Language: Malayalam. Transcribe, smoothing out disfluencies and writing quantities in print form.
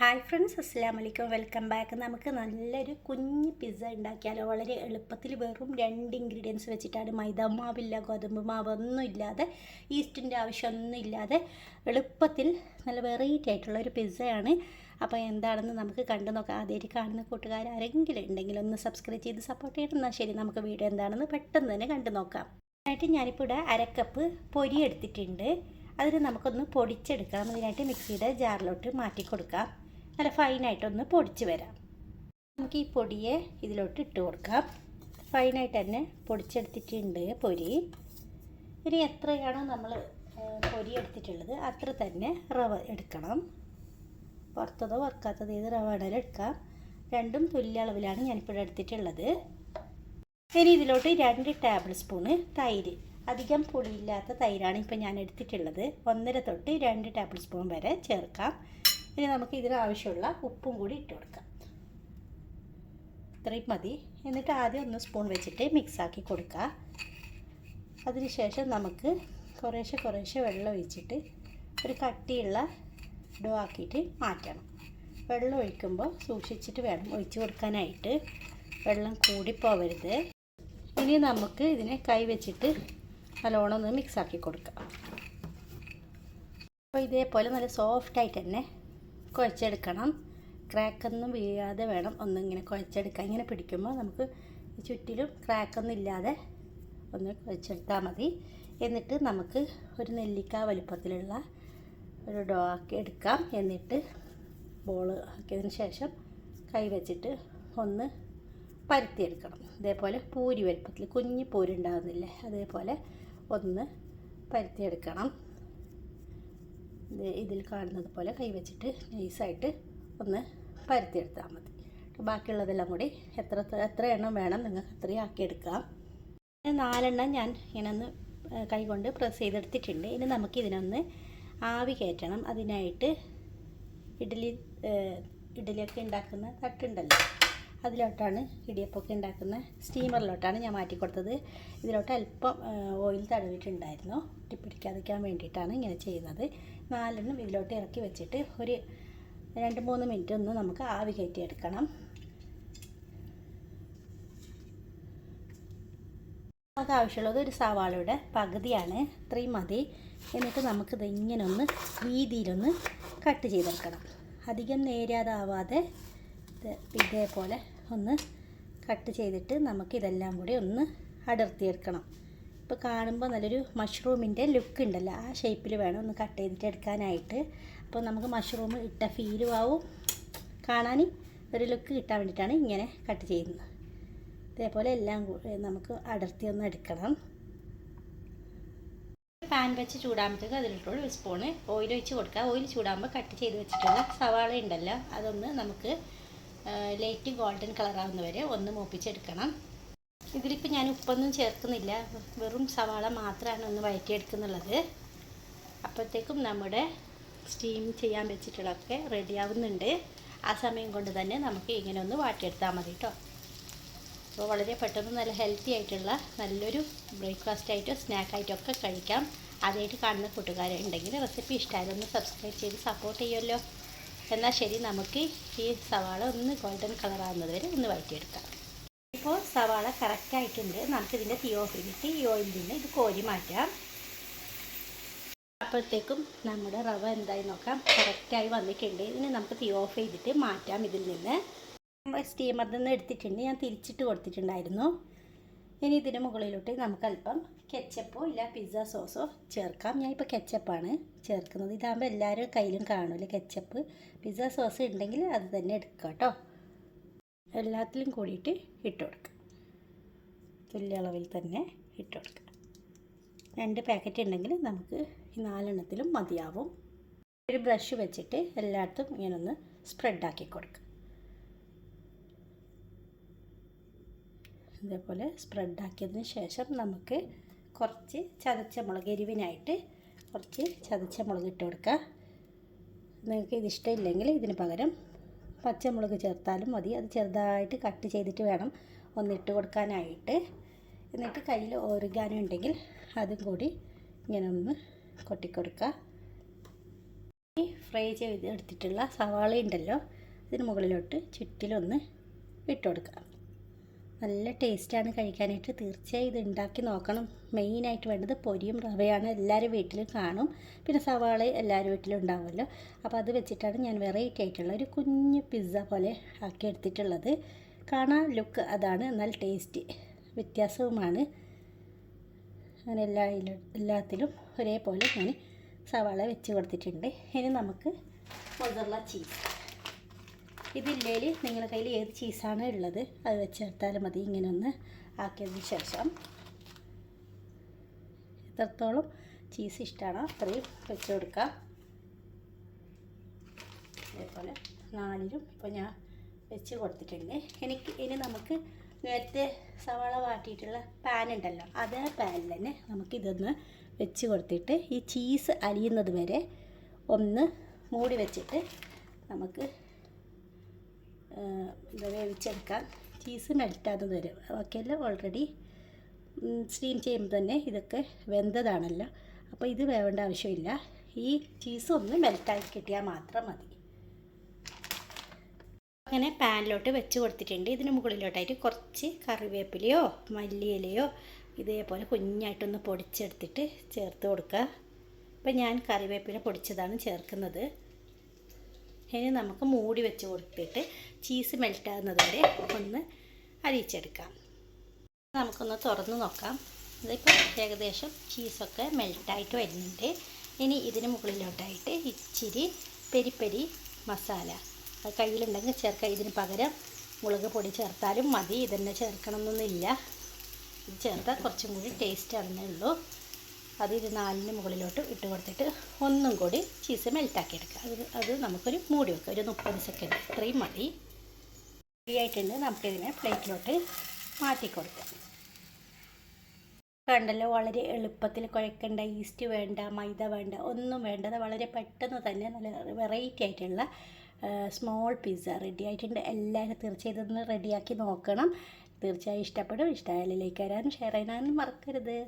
ഹായ് ഫ്രണ്ട്സ്, അസ്സലാമു അലൈക്കും. Welcome back. നമുക്ക് നല്ലൊരു കുഞ്ഞ് പിസ്സ ഉണ്ടാക്കിയാലോ. വളരെ എളുപ്പത്തിൽ വെറും 2 ഇൻഗ്രീഡിയൻസ് വെച്ചിട്ടാണ്. മൈദ മാവില്ല, ഗോതമ്പ് മാവ് ഒന്നും ഇല്ലാതെ, ഈസ്റ്റിൻ്റെ ആവശ്യമൊന്നും ഇല്ലാതെ എളുപ്പത്തിൽ നല്ല വെറൈറ്റി ആയിട്ടുള്ള ഒരു പിസ്സയാണ്. അപ്പോൾ എന്താണെന്ന് നമുക്ക് കണ്ടു നോക്കാം. ആദ്യമായിട്ട് കാണുന്ന കൂട്ടുകാർ ആരെങ്കിലും ഉണ്ടെങ്കിൽ ഒന്ന് സബ്സ്ക്രൈബ് ചെയ്ത് സപ്പോർട്ട് ചെയ്യണം. എന്നാൽ ശരി, നമുക്ക് വീഡിയോ എന്താണെന്ന് പെട്ടെന്ന് തന്നെ കണ്ടു നോക്കാം. അതിനായിട്ട് ഞാനിപ്പോൾ ഇവിടെ 1/2 കപ്പ് പൊരി എടുത്തിട്ടുണ്ട്. അതിന് നമുക്കൊന്ന് പൊടിച്ചെടുക്കണം. അതിനായിട്ട് മിക്സിയുടെ ജാറിലോട്ട് മാറ്റി കൊടുക്കാം. നല്ല ഫൈനായിട്ടൊന്ന് പൊടിച്ച് വരാം. നമുക്ക് ഈ പൊടിയെ ഇതിലോട്ട് ഇട്ട് കൊടുക്കാം. ഫൈനായിട്ട് തന്നെ പൊടിച്ചെടുത്തിട്ടുണ്ട് പൊരി. ഇനി എത്രയാണോ നമ്മൾ പൊരി എടുത്തിട്ടുള്ളത് അത്ര തന്നെ റവ എടുക്കണം. വറുത്തതോ വറുക്കാത്തതോ ഏത് റവ വേണമെങ്കിലും എടുക്കാം. രണ്ടും തുല്യ അളവിലാണ് ഞാനിപ്പോൾ എടുത്തിട്ടുള്ളത്. ഇനി ഇതിലോട്ട് 2 ടേബിൾ സ്പൂണ് തൈര്, അധികം പുളിയില്ലാത്ത തൈരാണ് ഇപ്പോൾ ഞാൻ എടുത്തിട്ടുള്ളത്. 1.5 തൊട്ട് 2 ടേബിൾ സ്പൂൺ വരെ ചേർക്കാം. ഇനി നമുക്ക് ഇതിന് ആവശ്യമുള്ള ഉപ്പും കൂടി ഇട്ട് കൊടുക്കാം. ഇത്രയും മതി. എന്നിട്ട് ആദ്യം 1 സ്പൂൺ വെച്ചിട്ട് മിക്സാക്കി കൊടുക്കുക. അതിനുശേഷം നമുക്ക് കുറേശ്ശെ വെള്ളം ഒഴിച്ചിട്ട് ഒരു കട്ടിയുള്ള ഡോ ആക്കിയിട്ട് മാറ്റണം. വെള്ളം ഒഴിക്കുമ്പോൾ സൂക്ഷിച്ചിട്ട് വേണം ഒഴിച്ച് കൊടുക്കാനായിട്ട്. വെള്ളം കൂടിപ്പോവരുത്. ഇനി നമുക്ക് ഇതിനെ കൈ വെച്ചിട്ട് നല്ലോണം ഒന്ന് മിക്സാക്കി കൊടുക്കാം. അപ്പോൾ ഇതേപോലെ നല്ല സോഫ്റ്റായിട്ട് തന്നെ കുഴച്ചെടുക്കണം. ക്രാക്കൊന്നും വീഴാതെ വേണം ഒന്നിങ്ങനെ കുഴച്ചെടുക്കാൻ. ഇങ്ങനെ പിടിക്കുമ്പോൾ നമുക്ക് ചുറ്റിലും ക്രാക്കൊന്നും ഇല്ലാതെ ഒന്ന് കുഴച്ചെടുത്താൽ മതി. എന്നിട്ട് നമുക്ക് ഒരു നെല്ലിക്ക വലുപ്പത്തിലുള്ള ഒരു ഡോ ആക്കി എടുക്കാം. എന്നിട്ട് ബോൾ ആക്കിയതിന് ശേഷം കൈ വെച്ചിട്ട് ഒന്ന് പരത്തിയെടുക്കണം. ഇതേപോലെ പൂരി വലുപ്പത്തിൽ, കുഞ്ഞ് പൂരി ഉണ്ടാകുന്നില്ലേ, അതേപോലെ ഒന്ന് പരത്തിയെടുക്കണം. ഇതിൽ കാണുന്നത് പോലെ കൈ വെച്ചിട്ട് നൈസായിട്ട് ഒന്ന് പരത്തിയെടുത്താൽ മതി. ബാക്കിയുള്ളതെല്ലാം കൂടി എത്ര എണ്ണം വേണം നിങ്ങൾക്ക് അത്രയും ആക്കിയെടുക്കാം. 4 എണ്ണം ഞാൻ ഇങ്ങനെ ഒന്ന് കൈ കൊണ്ട് പ്രസ് ചെയ്തെടുത്തിട്ടുണ്ട്. ഇനി നമുക്ക് ഇതിനൊന്ന് ആവി കയറ്റണം. അതിനായിട്ട് ഇഡലിയൊക്കെ ഉണ്ടാക്കുന്ന തട്ടുണ്ടല്ലോ, അതിലോട്ടാണ്, ഇടിയപ്പമൊക്കെ ഉണ്ടാക്കുന്ന സ്റ്റീമറിലോട്ടാണ് ഞാൻ മാറ്റി കൊടുത്തത്. ഇതിലോട്ട് അല്പം ഓയിൽ തടവിയിട്ടുണ്ടായിരുന്നു. ഒട്ടിപ്പിടിക്കാതിരിക്കാൻ വേണ്ടിയിട്ടാണ് ഇങ്ങനെ ചെയ്യുന്നത്. 4 എണ്ണം ഇതിലോട്ട് ഇറക്കി വെച്ചിട്ട് ഒരു 2-3 മിനിറ്റ് ഒന്ന് നമുക്ക് ആവി കയറ്റിയെടുക്കണം. നമുക്ക് ആവശ്യമുള്ളത് ഒരു സവാളയുടെ പകുതിയാണ്. ഇത്രയും മതി. എന്നിട്ട് നമുക്കിത് ഇങ്ങനെ ഒന്ന് വീതിയിലൊന്ന് കട്ട് ചെയ്തെടുക്കണം. അധികം നേരാതാവാതെ ഇതേപോലെ ഒന്ന് കട്ട് ചെയ്തിട്ട് നമുക്കിതെല്ലാം കൂടി ഒന്ന് അടർത്തിയെടുക്കണം. ഇപ്പോൾ കാണുമ്പോൾ നല്ലൊരു മഷ്റൂമിൻ്റെ ലുക്ക് ഉണ്ടല്ലോ, ആ ഷേപ്പിൽ വേണം ഒന്ന് കട്ട് ചെയ്തിട്ട് എടുക്കാനായിട്ട്. അപ്പോൾ നമുക്ക് മഷ്റൂം ഇട്ട ഫീലും ആവും, കാണാൻ ഒരു ലുക്ക് കിട്ടാൻ വേണ്ടിയിട്ടാണ് ഇങ്ങനെ കട്ട് ചെയ്യുന്നത്. ഇതേപോലെ എല്ലാം നമുക്ക് അടർത്തി ഒന്ന് എടുക്കണം. പാൻ വെച്ച് ചൂടാകുമ്പോഴത്തേക്ക് അതിലിട്ടോളൂ 1 സ്പൂണ് ഓയിൽ ഒഴിച്ച് കൊടുക്കുക. ഓയിൽ ചൂടാകുമ്പോൾ കട്ട് ചെയ്ത് വെച്ചിട്ടുള്ള സവാള ഉണ്ടല്ലോ, അതൊന്ന് നമുക്ക് ലൈറ്റ് ഗോൾഡൻ കളറാവുന്നവരെ ഒന്ന് മൂപ്പിച്ചെടുക്കണം. ഇതിലിപ്പോൾ ഞാൻ ഉപ്പൊന്നും ചേർക്കുന്നില്ല, വെറും സവാള മാത്രമാണ് ഒന്ന് വഴറ്റിയെടുക്കുന്നുള്ളത്. അപ്പോഴത്തേക്കും നമ്മുടെ സ്റ്റീം ചെയ്യാൻ വെച്ചിട്ടുള്ളതൊക്കെ റെഡിയാവുന്നുണ്ട്. ആ സമയം കൊണ്ട് തന്നെ നമുക്ക് ഇങ്ങനെ ഒന്ന് വാട്ടിയെടുത്താൽ മതി കേട്ടോ. അപ്പോൾ വളരെ പെട്ടെന്ന് നല്ല ഹെൽത്തി ആയിട്ടുള്ള നല്ലൊരു ബ്രേക്ക്ഫാസ്റ്റായിട്ടോ സ്നാക്കായിട്ടോ ഒക്കെ കഴിക്കാം. ആദ്യമായിട്ട് കാണുന്ന കൂട്ടുകാരുണ്ടെങ്കിൽ റെസിപ്പി ഇഷ്ടമായതൊന്ന് സബ്സ്ക്രൈബ് ചെയ്ത് സപ്പോർട്ട് ചെയ്യുമല്ലോ. എന്നാൽ ശരി, നമുക്ക് ഈ സവാള ഒന്ന് ഗോൾഡൻ കളറാകുന്നത് വരെ ഒന്ന് വഴറ്റിയെടുക്കാം. ഇപ്പോൾ സവാള കറക്റ്റായിട്ടുണ്ട്. നമുക്കിതിൻ്റെ തീ ഓഫ് ചെയ്തിട്ട് ഈ ഓയിലിൽ നിന്ന് ഇത് കോരി മാറ്റാം. അപ്പോഴത്തേക്കും നമ്മുടെ റവ എന്തായി നോക്കാം, കറക്റ്റായി വന്നിട്ടുണ്ട്. ഇനി നമുക്ക് തീ ഓഫ് ചെയ്തിട്ട് മാറ്റാം. ഇതിൽ നിന്ന് സ്റ്റീമറിൽ നിന്ന് എടുത്തിട്ടുണ്ട്, ഞാൻ തിരിച്ചിട്ട് കൊടുത്തിട്ടുണ്ടായിരുന്നു. ഇനി ഇതിന് മുകളിലോട്ട് നമുക്ക് അല്പം കെച്ചപ്പോ ഇല്ല പിസ്സ സോസോ ചേർക്കാം. ഞാനിപ്പോൾ കെച്ചപ്പാണ് ചേർക്കുന്നത്. ഇതാകുമ്പോൾ എല്ലാവരും കയ്യിലും കാണുമല്ലോ കെച്ചപ്പ്. പിസ്സ സോസ് ഉണ്ടെങ്കിൽ അത് തന്നെ എടുക്കുക കേട്ടോ. എല്ലാത്തിലും കൂടിയിട്ട് ഇട്ട് കൊടുക്കുക. തുല്യ അളവിൽ തന്നെ ഇട്ട് കൊടുക്കുക. 2 പാക്കറ്റ് ഉണ്ടെങ്കിൽ നമുക്ക് ഈ 4 എണ്ണത്തിലും മതിയാവും. ഒരു ബ്രഷ് വെച്ചിട്ട് എല്ലായിടത്തും ഇങ്ങനൊന്ന് സ്പ്രെഡാക്കി കൊടുക്കുക. ഇതേപോലെ സ്പ്രെഡാക്കിയതിന് ശേഷം നമുക്ക് കുറച്ച് ചതച്ച മുളക്, എരിവിനായിട്ട് കുറച്ച് ചതച്ച മുളക് ഇട്ട് കൊടുക്കുക. നിങ്ങൾക്ക് ഇതിഷ്ടമില്ലെങ്കിൽ ഇതിന് പകരം പച്ചമുളക് ചേർത്താലും മതി. അത് ചെറുതായിട്ട് കട്ട് ചെയ്തിട്ട് വേണം ഒന്നിട്ട് കൊടുക്കാനായിട്ട്. എന്നിട്ട് കയ്യിൽ ഓറിഗാനോ ഉണ്ടെങ്കിൽ അതും കൂടി ഇങ്ങനെ ഒന്ന് കൊട്ടിക്കൊടുക്കുക. ഈ ഫ്രൈ ചെയ്ത് എടുത്തിട്ടുള്ള സവാള ഉണ്ടല്ലോ, ഇതിന് മുകളിലോട്ട് ചുറ്റിലൊന്ന് ഇട്ട് കൊടുക്കാം. നല്ല ടേസ്റ്റാണ് കഴിക്കാനായിട്ട്. തീർച്ചയായും ഇത് ഉണ്ടാക്കി നോക്കണം. മെയിനായിട്ട് വേണ്ടത് പൊരിയും റവയാണ്. എല്ലാവരും വീട്ടിലും കാണും. പിന്നെ സവാള എല്ലാവരും വീട്ടിലും ഉണ്ടാവുമല്ലോ. അപ്പോൾ അത് വെച്ചിട്ടാണ് ഞാൻ വെറൈറ്റി ആയിട്ടുള്ള ഒരു കുഞ്ഞു പിസ്സ പോലെ ആക്കി എടുത്തിട്ടുള്ളത്. കാണാൻ ലുക്ക് അതാണ്, എന്നാൽ ടേസ്റ്റ് വ്യത്യാസവുമാണ്. അങ്ങനെ എല്ലാത്തിലും ഒരേപോലെ ഞാൻ സവാള വെച്ച് കൊടുത്തിട്ടുണ്ട്. ഇനി നമുക്ക് മൊസറല്ല ചീസ്. ഇതില്ലെങ്കിൽ നിങ്ങളുടെ കയ്യിൽ ഏത് ചീസാണ് ഉള്ളത് അത് വെച്ചെടുത്താലും മതി. ഇങ്ങനെ ഒന്ന് ആക്കിയതിന് ശേഷം എത്രത്തോളം ചീസ് ഇഷ്ടമാണോ അത്രയും വെച്ച് കൊടുക്കാം. അതേപോലെ 4ലും ഇപ്പോൾ ഞാൻ വെച്ച് കൊടുത്തിട്ടുണ്ട്. ഇനി നമുക്ക് നേരത്തെ സവാള വാട്ടിയിട്ടുള്ള പാൻ ഉണ്ടല്ലോ, അതേ പാനിൽ തന്നെ നമുക്കിതൊന്ന് വെച്ച് കൊടുത്തിട്ട് ഈ ചീസ് അലിയുന്നത് വരെ ഒന്ന് മൂടി വെച്ചിട്ട് നമുക്ക് വേവിച്ചെടുക്കാം. ചീസ് മെൽറ്റാകുന്നത് വരെ. ബാക്കിയെല്ലാം ഓൾറെഡി സ്റ്റീം ചെയ്യുമ്പോൾ തന്നെ ഇതൊക്കെ വെന്തതാണല്ലോ, അപ്പോൾ ഇത് വേവേണ്ട ആവശ്യമില്ല. ഈ ചീസ് ഒന്ന് മെൽറ്റാക്കി കിട്ടിയാൽ മാത്രം മതി. അങ്ങനെ പാനിലോട്ട് വെച്ച് കൊടുത്തിട്ടുണ്ട്. ഇതിന് മുകളിലോട്ടായിട്ട് കുറച്ച് കറിവേപ്പിലയോ മല്ലിയിലയോ ഇതേപോലെ കുഞ്ഞായിട്ടൊന്ന് പൊടിച്ചെടുത്തിട്ട് ചേർത്ത് കൊടുക്കുക. ഇപ്പം ഞാൻ കറിവേപ്പില പൊടിച്ചതാണ് ചേർക്കുന്നത്. ഇനി നമുക്ക് മൂടി വെച്ച് കൊടുത്തിട്ട് ചീസ് മെൽറ്റാകുന്നത് വരെ ഒന്ന് അരിച്ചെടുക്കാം. നമുക്കൊന്ന് തുറന്ന് നോക്കാം. ഇതിപ്പോൾ ഏകദേശം ചീസൊക്കെ മെൽറ്റായിട്ട് വരുന്നുണ്ട്. ഇനി ഇതിന് മുകളിലോട്ടായിട്ട് ഇച്ചിരി പെരി മസാല കയ്യിലുണ്ടെങ്കിൽ ചേർക്കാം. ഇതിന് പകരം മുളക് പൊടി ചേർത്താലും മതി. ഇതന്നെ ചേർക്കണമെന്നൊന്നുമില്ല. ഇത് ചേർത്താൽ കുറച്ചും കൂടി ടേസ്റ്റ് ആണെന്നേ ഉള്ളൂ. അത് ഇത് 4ന് മുകളിലോട്ട് ഇട്ട് കൊടുത്തിട്ട് ഒന്നും കൂടി ചീസ് മെൽറ്റാക്കി എടുക്കുക. അത് നമുക്കൊരു മൂടി വെക്കാം, ഒരു 30 സെക്കൻഡ്. ഇത്രയും മതി. റെഡി ആയിട്ടുണ്ട്. നമുക്കിതിനെ പ്ലേറ്റിലോട്ട് മാറ്റി കൊടുക്കാം. കണ്ടല്ലോ, വളരെ എളുപ്പത്തിൽ കുഴക്കേണ്ട. ഈസ്റ്റ് വേണ്ട, മൈദ വേണ്ട, ഒന്നും വേണ്ടത്. വളരെ പെട്ടെന്ന് തന്നെ നല്ല വെറൈറ്റി ആയിട്ടുള്ള സ്മോൾ പിസ്സ റെഡി ആയിട്ടുണ്ട്. എല്ലാവരും തീർച്ചയായും ഇതൊന്ന് റെഡിയാക്കി നോക്കണം. തീർച്ചയായും ഇഷ്ടപ്പെടും. ഇഷ്ടമായാലും ലൈക്ക് തരാനും ഷെയർ ചെയ്യാനും മറക്കരുത്.